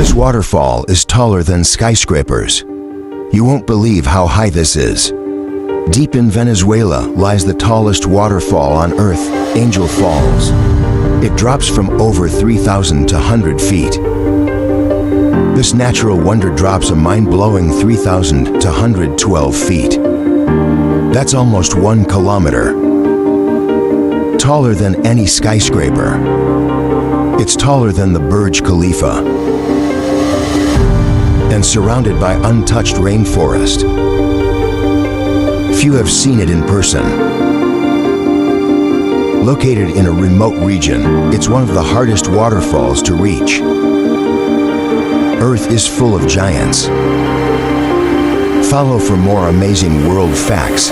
This waterfall is taller than skyscrapers. You won't believe how high this is. Deep in Venezuela lies the tallest waterfall on Earth, Angel Falls. It drops from over 3,000 to 100 feet. This natural wonder drops a mind-blowing 3,000 to 112 feet. That's almost 1 kilometer. Taller than any skyscraper. It's taller than the Burj Khalifa. And surrounded by untouched rainforest. Few have seen it in person. Located in a remote region, it's one of the hardest waterfalls to reach. Earth is full of giants. Follow for more amazing world facts.